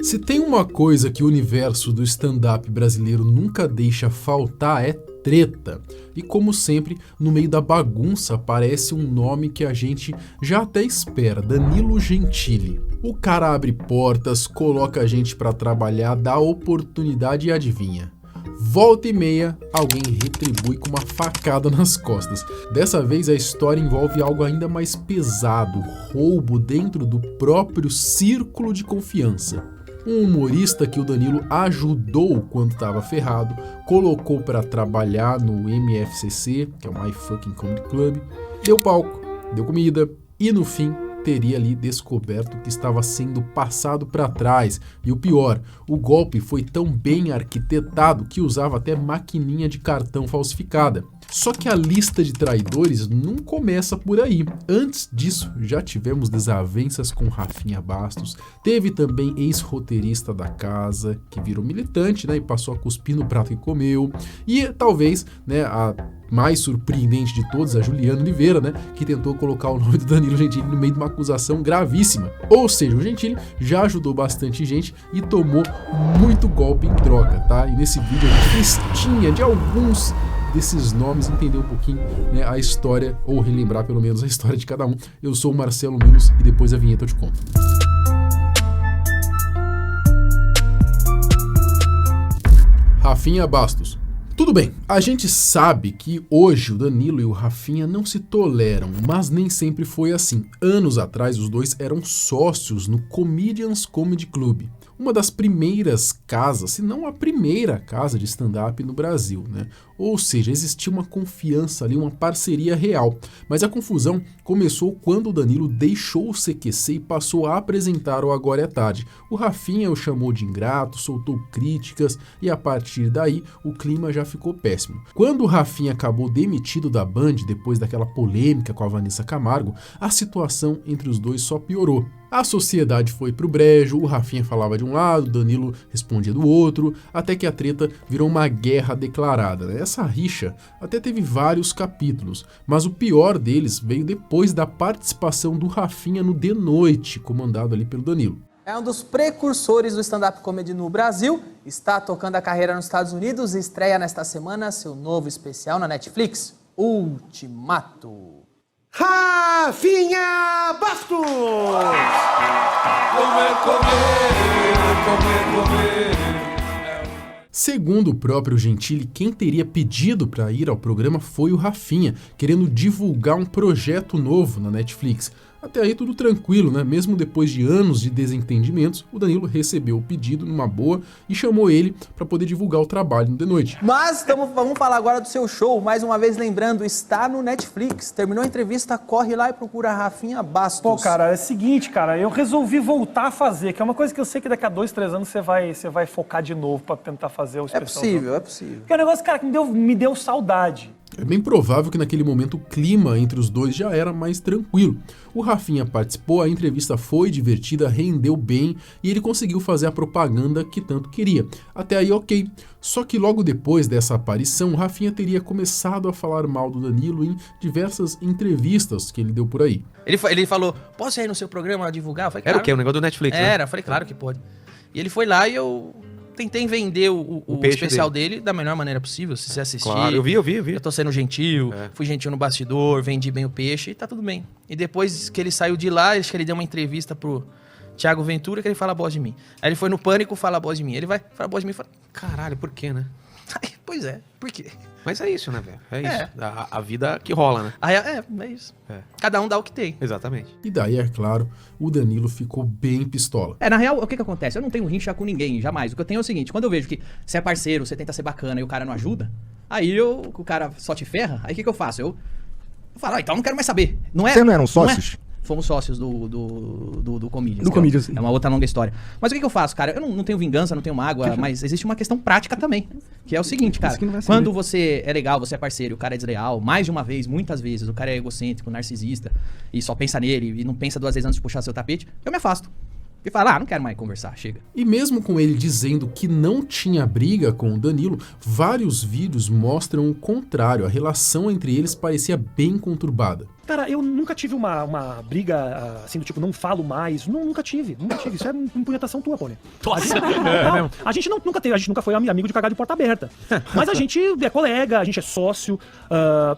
Se tem uma coisa que o universo do stand-up brasileiro nunca deixa faltar é treta. E como sempre, no meio da bagunça aparece um nome que a gente já até espera, Danilo Gentili. O cara abre portas, coloca a gente pra trabalhar, dá oportunidade e adivinha. Volta e meia, alguém retribui com uma facada nas costas. Dessa vez a história envolve algo ainda mais pesado, roubo dentro do próprio círculo de confiança. Um humorista que o Danilo ajudou quando estava ferrado, colocou para trabalhar no MFCC, que é o My Fucking Comedy Club, deu palco, deu comida e no fim teria ali descoberto que estava sendo passado para trás. E o pior, o golpe foi tão bem arquitetado que usava até maquininha de cartão falsificada. Só que a lista de traidores não começa por aí. Antes disso, já tivemos desavenças com Rafinha Bastos, teve também ex-roteirista da casa, que virou militante, né, e passou a cuspir no prato que comeu, e talvez, né, a mais surpreendente de todos, a Juliana Oliveira, né, que tentou colocar o nome do Danilo Gentili no meio de uma acusação gravíssima. Ou seja, o Gentili já ajudou bastante gente e tomou muito golpe em troca, tá? E nesse vídeo a gente listinha de alguns desses nomes, entender um pouquinho, né, a história, ou relembrar pelo menos a história de cada um. Eu sou o Marcelo Milos e depois da vinheta eu te conto. Rafinha Bastos. Tudo bem, a gente sabe que hoje o Danilo e o Rafinha não se toleram, mas nem sempre foi assim. Anos atrás os dois eram sócios no Comedians Comedy Club, uma das primeiras casas, se não a primeira casa de stand-up no Brasil, né? Ou seja, existia uma confiança ali, uma parceria real. Mas a confusão começou quando o Danilo deixou o CQC e passou a apresentar o Agora é Tarde. O Rafinha o chamou de ingrato, soltou críticas e a partir daí o clima já ficou péssimo. Quando o Rafinha acabou demitido da Band depois daquela polêmica com a Vanessa Camargo, a situação entre os dois só piorou. A sociedade foi pro brejo, o Rafinha falava de um lado, o Danilo respondia do outro, até que a treta virou uma guerra declarada, né? Essa rixa até teve vários capítulos, mas o pior deles veio depois da participação do Rafinha no De Noite, comandado ali pelo Danilo. É um dos precursores do stand-up comedy no Brasil, está tocando a carreira nos Estados Unidos e estreia nesta semana seu novo especial na Netflix, Ultimato. Rafinha Bastos! Comer. Segundo o próprio Gentili, quem teria pedido para ir ao programa foi o Rafinha, querendo divulgar um projeto novo na Netflix. Até aí tudo tranquilo, né? Mesmo depois de anos de desentendimentos, o Danilo recebeu o pedido numa boa e chamou ele para poder divulgar o trabalho no De Noite. Mas vamos falar agora do seu show, mais uma vez lembrando, está no Netflix. Terminou a entrevista, corre lá e procura Rafinha Bastos. Pô, cara, é o seguinte, cara, eu resolvi voltar a fazer, que é uma coisa que eu sei que daqui a 2, 3 anos você vai focar de novo pra tentar fazer o especial. É possível. Porque é um negócio, cara, que me deu saudade. É bem provável que naquele momento o clima entre os dois já era mais tranquilo. O Rafinha participou, a entrevista foi divertida, rendeu bem e ele conseguiu fazer a propaganda que tanto queria. Até aí ok. Só que logo depois dessa aparição, o Rafinha teria começado a falar mal do Danilo em diversas entrevistas que ele deu por aí. Ele falou, posso ir no seu programa divulgar? Eu falei, Era claro. o quê? O negócio do Netflix, né? Era, eu falei, claro que pode. E ele foi lá e eu tentei vender o especial dele da melhor maneira possível, se você assistir. Claro, eu vi. Eu tô sendo gentil, fui gentil no bastidor, vendi bem o peixe e tá tudo bem. E depois que ele saiu de lá, acho que ele deu uma entrevista pro Thiago Ventura, que ele fala bosta de mim. Aí ele foi no Pânico, fala bosta de mim. Ele vai, fala bosta de mim e fala... Caralho, por quê, né? Pois é, por quê? Mas é isso, né, velho? É isso. A vida que rola, né? É isso. Cada um dá o que tem. Exatamente. E daí, é claro, o Danilo ficou bem pistola. Na real, o que acontece? Eu não tenho rincha com ninguém, jamais. O que eu tenho é o seguinte, quando eu vejo que você é parceiro, você tenta ser bacana e o cara não ajuda, aí o cara só te ferra, aí o que eu faço? Eu falo, então eu não quero mais saber. Vocês não eram sócios? Fomos sócios do Comedians. Do Comedians, sim. É uma outra longa história. Mas o que eu faço, cara? Eu não tenho vingança, não tenho mágoa, mas existe uma questão prática também. Que é o seguinte, cara. Quando você é legal, você é parceiro, o cara é desleal, mais de uma vez, muitas vezes, o cara é egocêntrico, narcisista, e só pensa nele, e não pensa 2 vezes antes de puxar seu tapete, eu me afasto. E fala, não quero mais conversar, chega. E mesmo com ele dizendo que não tinha briga com o Danilo, vários vídeos mostram o contrário, a relação entre eles parecia bem conturbada. Cara, eu nunca tive uma briga, assim, do tipo, não falo mais. Nunca tive. Isso é impugnação tua, Pony. A gente nunca foi amigo de cagar de porta aberta. Mas a gente é colega, a gente é sócio.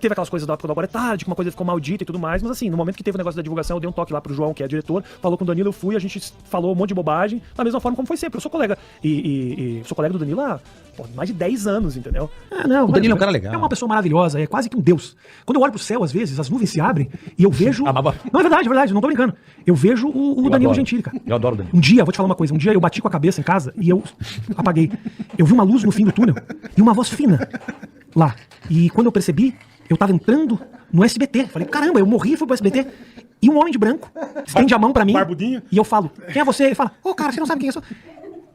Teve aquelas coisas da época do Agora é Tarde, que uma coisa ficou maldita e tudo mais. Mas assim, no momento que teve o negócio da divulgação, eu dei um toque lá pro João, que é diretor, falou com o Danilo, eu fui, a gente falou um monte de bobagem, da mesma forma como foi sempre. Eu sou colega. E sou colega do Danilo há mais de 10 anos, entendeu? Não, o Danilo é um cara legal. É uma pessoa maravilhosa, é quase que um deus. Quando eu olho pro céu, às vezes, as nuvens se abrem e eu vejo... Não, é verdade, não tô brincando. Eu vejo o Danilo Gentili, cara. Eu adoro o Danilo. Um dia, vou te falar uma coisa, um dia eu bati com a cabeça em casa e eu apaguei. Eu vi uma luz no fim do túnel e uma voz fina lá. E quando eu percebi, eu tava entrando no SBT. Falei, caramba, eu morri e fui pro SBT. E um homem de branco estende a mão pra mim. Barbudinho. E eu falo, quem é você? Ele fala, cara, você não sabe quem eu sou.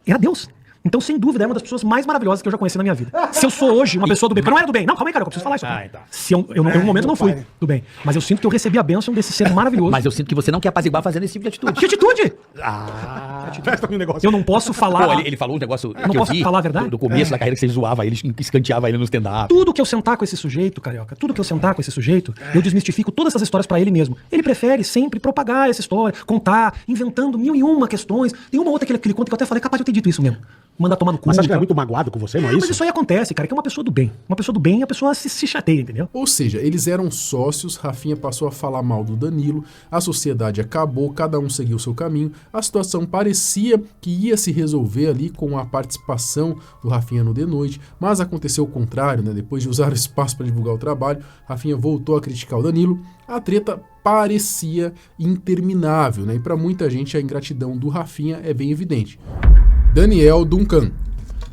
Era Deus. Então, sem dúvida, é uma das pessoas mais maravilhosas que eu já conheci na minha vida. Se eu sou hoje uma pessoa do bem, porque eu não era do bem. Não, calma aí, cara, eu preciso falar isso. Tá. Se eu em um momento não fui do bem. Mas eu sinto que eu recebi a bênção desse ser maravilhoso. Mas eu sinto que você não quer apaziguar fazendo esse tipo de atitude. Que atitude? Presta um negócio. Eu não posso falar... Pô, ele falou um negócio não que eu posso vi falar a verdade? do começo da carreira, que você zoava ele, escanteava ele no stand-up. Tudo que eu sentar com esse sujeito, Carioca, eu desmistifico todas essas histórias pra ele mesmo. Ele prefere sempre propagar essa história, contar, inventando 1001 questões. Tem uma outra que ele conta que eu até falei, capaz de eu ter dito isso mesmo. Manda tomar no cu. Mas você acha que ele é muito magoado com você, não é isso? Mas isso aí acontece, cara, que é uma pessoa do bem. Uma pessoa do bem, a pessoa se chateia, entendeu? Ou seja, eles eram sócios, Rafinha passou a falar mal do Danilo, a sociedade acabou, cada um seguiu seu caminho, a situação parecia que ia se resolver ali com a participação do Rafinha no De Noite, mas aconteceu o contrário, né? Depois de usar o espaço para divulgar o trabalho, Rafinha voltou a criticar o Danilo, a treta parecia interminável, né? E para muita gente a ingratidão do Rafinha é bem evidente. Daniel Duncan.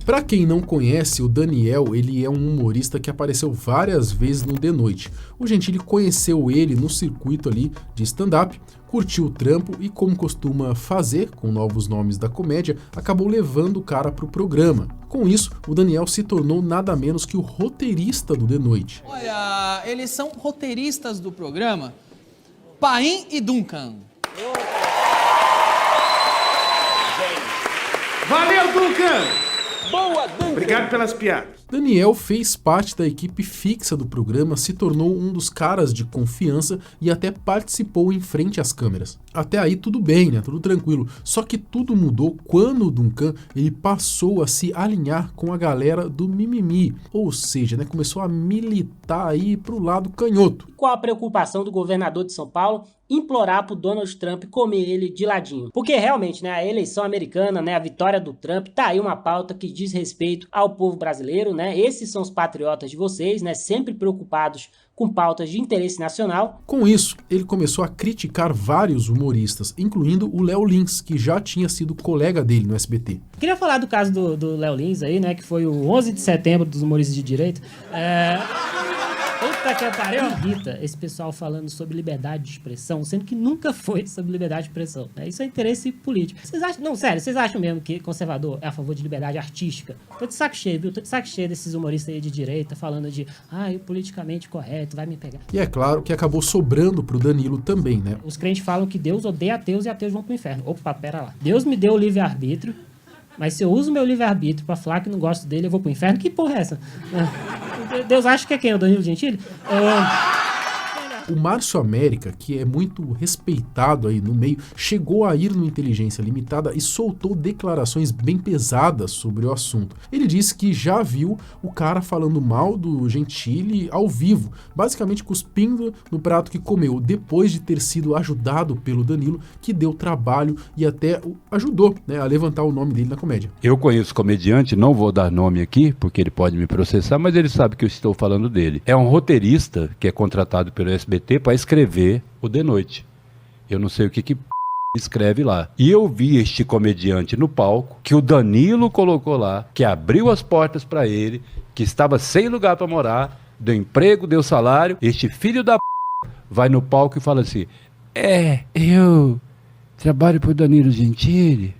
Para quem não conhece, o Daniel, ele é um humorista que apareceu várias vezes no De Noite. O Gentili conheceu ele no circuito ali de stand-up, curtiu o trampo e, como costuma fazer com novos nomes da comédia, acabou levando o cara pro programa. Com isso, o Daniel se tornou nada menos que o roteirista do De Noite. Olha, eles são roteiristas do programa Paim e Duncan. Valeu, Duncan! Boa, Duncan! Obrigado pelas piadas. Daniel fez parte da equipe fixa do programa, se tornou um dos caras de confiança e até participou em frente às câmeras. Até aí tudo bem, né? Tudo tranquilo. Só que tudo mudou quando o Duncan ele passou a se alinhar com a galera do mimimi. Ou seja, né? Começou a militar aí pro lado canhoto. Qual a preocupação do governador de São Paulo? Implorar pro Donald Trump comer ele de ladinho. Porque realmente, né, a eleição americana, né, a vitória do Trump, tá aí uma pauta que diz respeito ao povo brasileiro, né? Esses são os patriotas de vocês, né, sempre preocupados com pautas de interesse nacional. Com isso, ele começou a criticar vários humoristas, incluindo o Léo Lins, que já tinha sido colega dele no SBT. Queria falar do caso do Léo Lins aí, né, que foi o 11 de setembro dos humoristas de direita. Puta que pariu. Irrita esse pessoal falando sobre liberdade de expressão, sendo que nunca foi sobre liberdade de expressão, né? Isso é interesse político. Vocês acham, não, sério, vocês acham mesmo que conservador é a favor de liberdade artística? Tô de saco cheio, viu? Tô de saco cheio desses humoristas aí de direita falando de, o politicamente correto, vai me pegar. E é claro que acabou sobrando pro Danilo também, né? Os crentes falam que Deus odeia ateus e ateus vão pro inferno. Opa, pera lá. Deus me deu o livre-arbítrio, mas se eu uso meu livre-arbítrio pra falar que não gosto dele, eu vou pro inferno? Que porra é essa? Deus acha que é quem? O Danilo Gentili? O Márcio América, que é muito respeitado aí no meio, chegou a ir no Inteligência Limitada e soltou declarações bem pesadas sobre o assunto. Ele disse que já viu o cara falando mal do Gentili ao vivo, basicamente cuspindo no prato que comeu, depois de ter sido ajudado pelo Danilo, que deu trabalho e até ajudou, né, a levantar o nome dele na comédia. Eu conheço comediante, não vou dar nome aqui, porque ele pode me processar, mas ele sabe que eu estou falando dele. É um roteirista que é contratado pelo SBT para escrever o De Noite. Eu não sei o que escreve lá. E eu vi este comediante no palco, que o Danilo colocou lá, que abriu as portas para ele, que estava sem lugar para morar, deu emprego, deu salário. Este filho da vai no palco e fala assim: eu trabalho pro Danilo Gentili,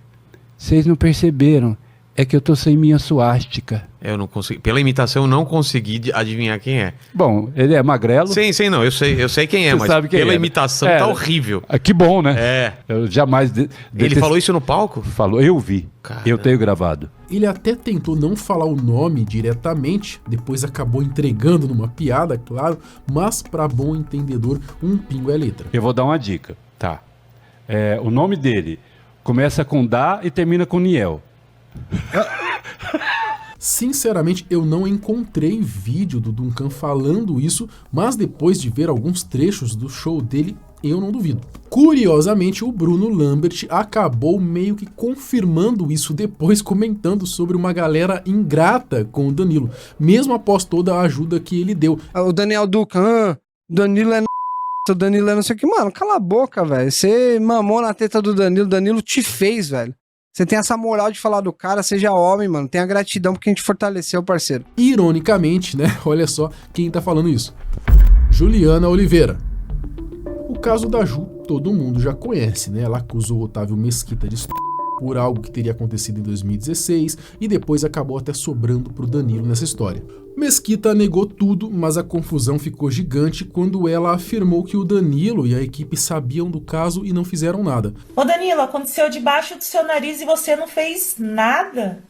vocês não perceberam, É que eu tô sem minha suástica. Eu não consegui. Pela imitação, eu não consegui adivinhar quem é. Bom, ele é magrelo. Sim, não. Eu sei quem é, Você mas sabe quem pela é, né? imitação tá horrível. Que bom, né? É. Eu jamais... Ele falou isso no palco? Falou, eu vi. Caramba. Eu tenho gravado. Ele até tentou não falar o nome diretamente, depois acabou entregando numa piada, claro, mas para bom entendedor, um pingo é letra. Eu vou dar uma dica, tá? O nome dele começa com Dá e termina com Niel. Sinceramente, eu não encontrei vídeo do Duncan falando isso, mas depois de ver alguns trechos do show dele, eu não duvido. Curiosamente, o Bruno Lambert acabou meio que confirmando isso depois, comentando sobre uma galera ingrata com o Danilo, mesmo após toda a ajuda que ele deu. O Daniel Duncan, Danilo é o Danilo é não sei o que. Mano, cala a boca, velho. Você mamou na teta do Danilo, Danilo te fez, velho. Você tem essa moral de falar do cara, seja homem, mano. Tenha gratidão porque a gente fortaleceu, parceiro. Ironicamente, né? Olha só quem tá falando isso. Juliana Oliveira. O caso da Ju, todo mundo já conhece, né? Ela acusou Otávio Mesquita de estupro por algo que teria acontecido em 2016 e depois acabou até sobrando pro Danilo nessa história. Mesquita negou tudo, mas a confusão ficou gigante quando ela afirmou que o Danilo e a equipe sabiam do caso e não fizeram nada. Ô Danilo, aconteceu debaixo do seu nariz e você não fez nada?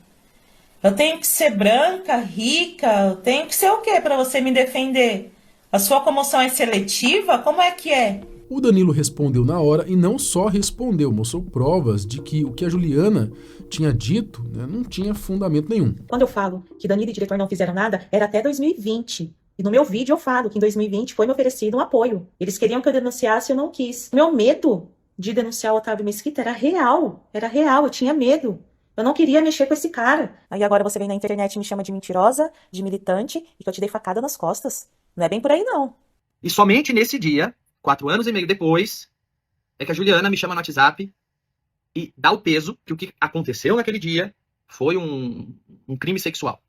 Eu tenho que ser branca, rica, eu tenho que ser o quê pra você me defender? A sua comoção é seletiva? Como é que é? O Danilo respondeu na hora e não só respondeu, mostrou provas de que o que a Juliana tinha dito, né, não tinha fundamento nenhum. Quando eu falo que Danilo e o diretor não fizeram nada, era até 2020. E no meu vídeo eu falo que em 2020 foi me oferecido um apoio. Eles queriam que eu denunciasse e eu não quis. Meu medo de denunciar o Otávio Mesquita era real, eu tinha medo. Eu não queria mexer com esse cara. Aí agora você vem na internet e me chama de mentirosa, de militante, e que eu te dei facada nas costas. Não é bem por aí, não. E somente nesse dia, 4 anos e meio depois, é que a Juliana me chama no WhatsApp e dá o peso que o que aconteceu naquele dia foi um crime sexual.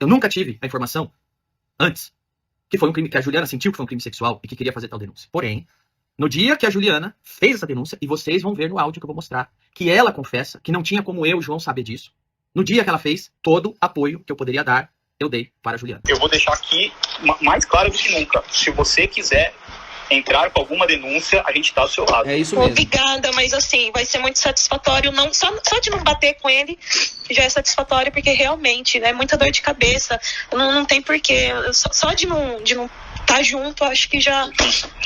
Eu nunca tive a informação antes que foi um crime, que a Juliana sentiu que foi um crime sexual e que queria fazer tal denúncia. Porém, no dia que a Juliana fez essa denúncia, e vocês vão ver no áudio que eu vou mostrar, que ela confessa que não tinha como eu e o João saber disso, no dia que ela fez, todo apoio que eu poderia dar, eu dei para a Juliana. Eu vou deixar aqui mais claro do que nunca. Se você quiser entrar com alguma denúncia, a gente tá ao seu lado. É isso mesmo. Obrigada, mas assim, vai ser muito satisfatório, não, só de não bater com ele já é satisfatório, porque realmente, né, muita dor de cabeça, não tem porquê, só de não estar junto, acho que já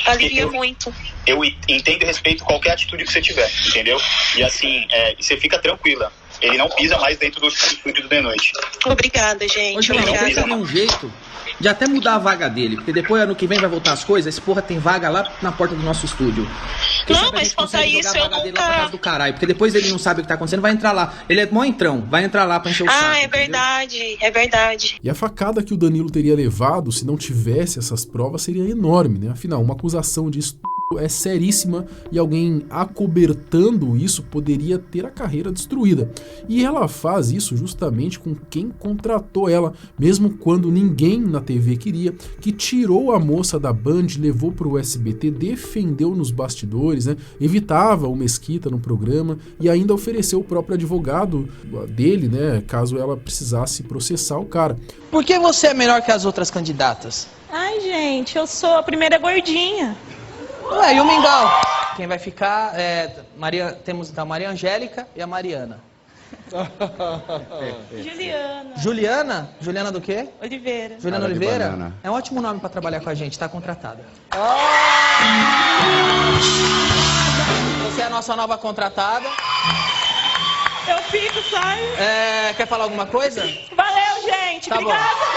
alivia muito. Eu entendo e respeito qualquer atitude que você tiver, entendeu? E assim, você fica tranquila. Ele não pisa mais dentro do estúdio do The Noite. Obrigada, gente. Hoje eu quero saber um jeito de até mudar a vaga dele, porque depois, ano que vem, vai voltar as coisas, esse porra tem vaga lá na porta do nosso estúdio. Não, mas quanto a isso, eu nunca... do caralho, porque depois ele não sabe o que tá acontecendo, vai entrar lá. Ele é mó entrão, vai entrar lá pra encher o saco. Ah, é verdade, é verdade. E a facada que o Danilo teria levado se não tivesse essas provas seria enorme, né? Afinal, uma acusação de estupro é seríssima e alguém acobertando isso poderia ter a carreira destruída. E ela faz isso justamente com quem contratou ela, mesmo quando ninguém na TV queria, que tirou a moça da Band, levou para o SBT, defendeu nos bastidores, né? Evitava o Mesquita no programa e ainda ofereceu o próprio advogado dele, né? Caso ela precisasse processar o cara. Por que você é melhor que as outras candidatas? Ai, gente, eu sou a primeira gordinha. Ué, e o Mingau? Quem vai ficar temos a Maria Angélica e a Mariana. Juliana. Juliana do quê? Oliveira. Juliana Oliveira? É um ótimo nome pra trabalhar com a gente, tá contratada. Você é a nossa nova contratada. Eu fico, sai. Quer falar alguma coisa? Valeu, gente. Tá obrigada.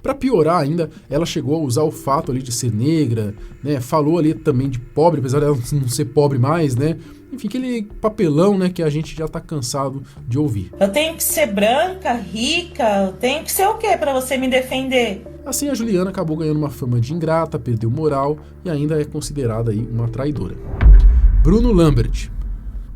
Pra piorar ainda, ela chegou a usar o fato ali de ser negra, né? Falou ali também de pobre, apesar dela não ser pobre mais, né? Enfim, aquele papelão, né, que a gente já tá cansado de ouvir. Eu tenho que ser branca, rica, eu tenho que ser o quê pra você me defender? Assim, a Juliana acabou ganhando uma fama de ingrata, perdeu moral e ainda é considerada aí uma traidora. Bruno Lambert.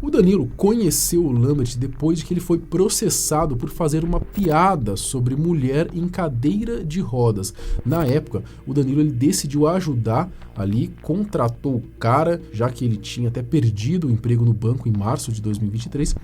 O Danilo conheceu o Lambert depois de que ele foi processado por fazer uma piada sobre mulher em cadeira de rodas. Na época, o Danilo ele decidiu ajudar ali, contratou o cara, já que ele tinha até perdido o emprego no banco em março de 2023.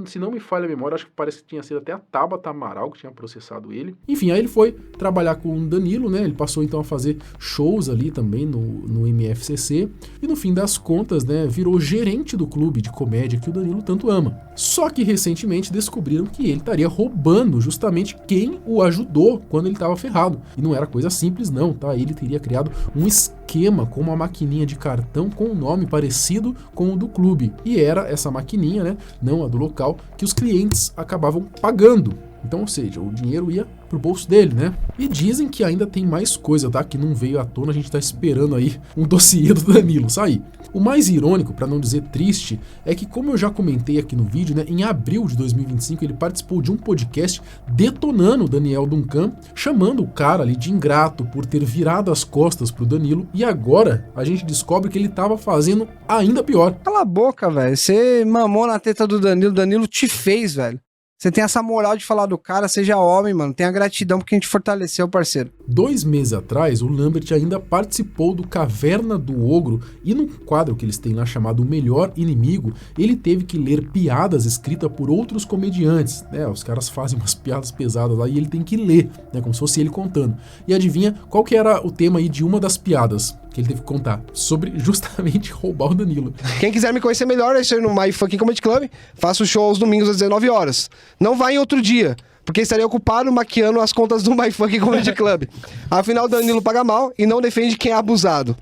Se não me falha a memória, acho que parece que tinha sido até a Tabata Amaral que tinha processado ele. Enfim, aí ele foi trabalhar com o Danilo, né? Ele passou então a fazer shows ali também no MFCC e no fim das contas, né, virou gerente do clube de comédia que o Danilo tanto ama. Só que recentemente descobriram que ele estaria roubando justamente quem o ajudou quando ele estava ferrado. E não era coisa simples não, tá? Ele teria criado um esquema com uma maquininha de cartão com um nome parecido com o do clube. E era essa maquininha, né, não a do local, que os clientes acabavam pagando. Então, ou seja, o dinheiro ia pro bolso dele, né? E dizem que ainda tem mais coisa, tá? Que não veio à tona, a gente tá esperando aí um dossiê do Danilo sair. O mais irônico, pra não dizer triste, é que, como eu já comentei aqui no vídeo, né, em abril de 2025 ele participou de um podcast detonando o Daniel Duncan, chamando o cara ali de ingrato por ter virado as costas pro Danilo, e agora a gente descobre que ele tava fazendo ainda pior. Cala a boca, velho. Você mamou na teta do Danilo, o Danilo te fez, velho. Você tem essa moral de falar do cara, seja homem, mano. Tenha gratidão porque a gente fortaleceu, parceiro. 2 meses atrás, o Lambert ainda participou do Caverna do Ogro e no quadro que eles têm lá chamado O Melhor Inimigo, ele teve que ler piadas escritas por outros comediantes, né? Os caras fazem umas piadas pesadas lá e ele tem que ler, né? Como se fosse ele contando. E adivinha qual que era o tema aí de uma das piadas que ele teve que contar? Sobre justamente roubar o Danilo. Quem quiser me conhecer melhor é isso aí no My Fucking Comedy Club. Faço show aos domingos às 19 horas. Não vai em outro dia, porque estarei ocupado maquiando as contas do My Fucking Comedy Club. Afinal, o Danilo paga mal e não defende quem é abusado.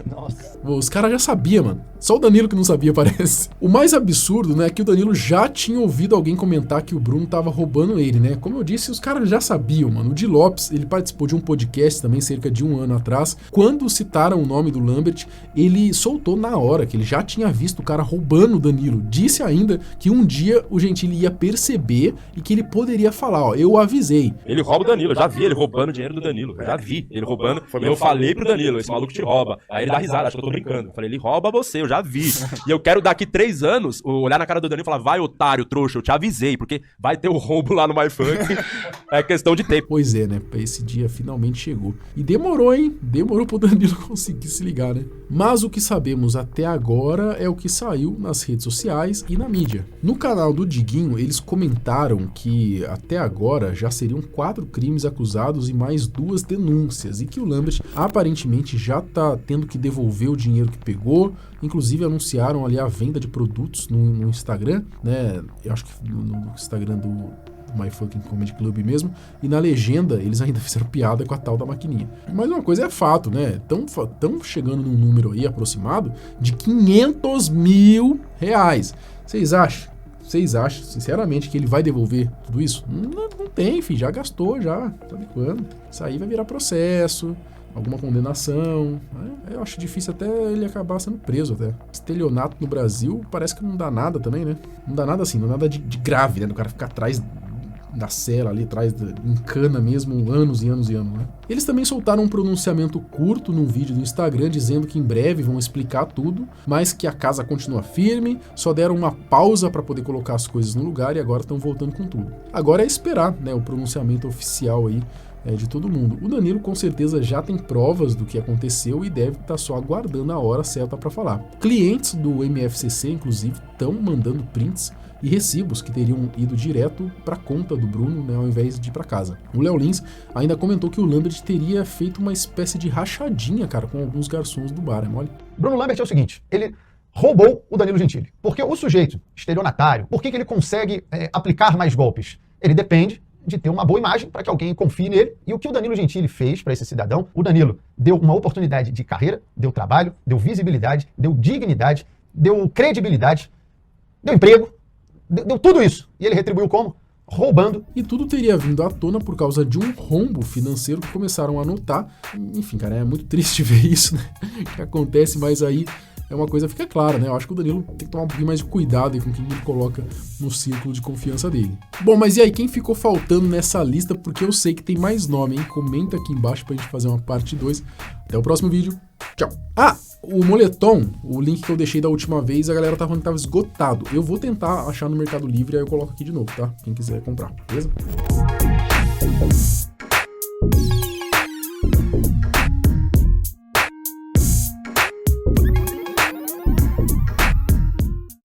Nossa. Os caras já sabiam, mano. Só o Danilo que não sabia, parece. O mais absurdo, né, é que o Danilo já tinha ouvido alguém comentar que o Bruno tava roubando ele, né? Como eu disse, os caras já sabiam, mano. O Di Lopes, ele participou de um podcast também cerca de 1 ano atrás. Quando citaram o nome do Lambert, ele soltou na hora que ele já tinha visto o cara roubando o Danilo. Disse ainda que um dia o Gentili ia perceber e que ele poderia falar, ó, eu avisei. Ele rouba o Danilo, eu já vi ele roubando o dinheiro do Danilo. Eu já vi ele roubando. Eu falei pro Danilo, esse maluco te rouba. Aí ele dá risada, acho que eu tô brincando. Eu falei, ele rouba você, eu já vi. E eu quero daqui 3 anos olhar na cara do Danilo e falar, vai otário, trouxa, eu te avisei, porque vai ter o roubo lá no My Funk. É questão de tempo. Pois é, né? Esse dia finalmente chegou. E demorou, hein? Demorou pro Danilo conseguir se ligar, né? Mas o que sabemos até agora é o que saiu nas redes sociais e na mídia. No canal do Diguinho, eles comentaram que até agora já seriam 4 crimes acusados e mais 2 denúncias, e que o Lambert aparentemente já tá tendo que devolver o dinheiro que pegou. Inclusive anunciaram ali a venda de produtos no Instagram, né? Eu acho que no Instagram do My Fucking Comedy Club mesmo, e na legenda eles ainda fizeram piada com a tal da maquininha. Mas uma coisa é fato, né? Estão chegando num número aí aproximado de R$500 mil. Vocês acham, sinceramente, que ele vai devolver tudo isso? Não tem, filho, já gastou, já. Sabe quando? Isso aí vai virar processo, alguma condenação. Eu acho difícil até ele acabar sendo preso até. Estelionato no Brasil parece que não dá nada também, né? Não dá nada assim, não dá nada de grave, né? Do cara ficar atrás da cela ali, atrás em cana mesmo, anos e anos e anos, né? Eles também soltaram um pronunciamento curto num vídeo do Instagram dizendo que em breve vão explicar tudo, mas que a casa continua firme, só deram uma pausa para poder colocar as coisas no lugar e agora estão voltando com tudo. Agora é esperar, né, o pronunciamento oficial aí de todo mundo. O Danilo com certeza já tem provas do que aconteceu e deve estar só aguardando a hora certa para falar. Clientes do MFCC, inclusive, estão mandando prints e recibos que teriam ido direto para a conta do Bruno, né, ao invés de ir para casa. O Léo Lins ainda comentou que o Lambert teria feito uma espécie de rachadinha, cara, com alguns garçons do bar, é mole? Bruno Lambert é o seguinte, ele roubou o Danilo Gentili. Porque o sujeito estelionatário, por que ele consegue aplicar mais golpes? Ele depende de ter uma boa imagem para que alguém confie nele. E o que o Danilo Gentili fez para esse cidadão? O Danilo deu uma oportunidade de carreira, deu trabalho, deu visibilidade, deu dignidade, deu credibilidade, deu emprego, deu tudo isso. E ele retribuiu como? Roubando. E tudo teria vindo à tona por causa de um rombo financeiro que começaram a notar. Enfim, cara, é muito triste ver isso, né? Que acontece, mas aí é uma coisa que fica clara, né? Eu acho que o Danilo tem que tomar um pouquinho mais de cuidado aí com quem ele coloca no círculo de confiança dele. Bom, mas e aí, quem ficou faltando nessa lista? Porque eu sei que tem mais nome, hein? Comenta aqui embaixo pra gente fazer uma parte 2. Até o próximo vídeo. Tchau. Ah, o moletom, o link que eu deixei da última vez, a galera tava falando que tava esgotado. Eu vou tentar achar no Mercado Livre, aí eu coloco aqui de novo, tá? Quem quiser comprar, beleza?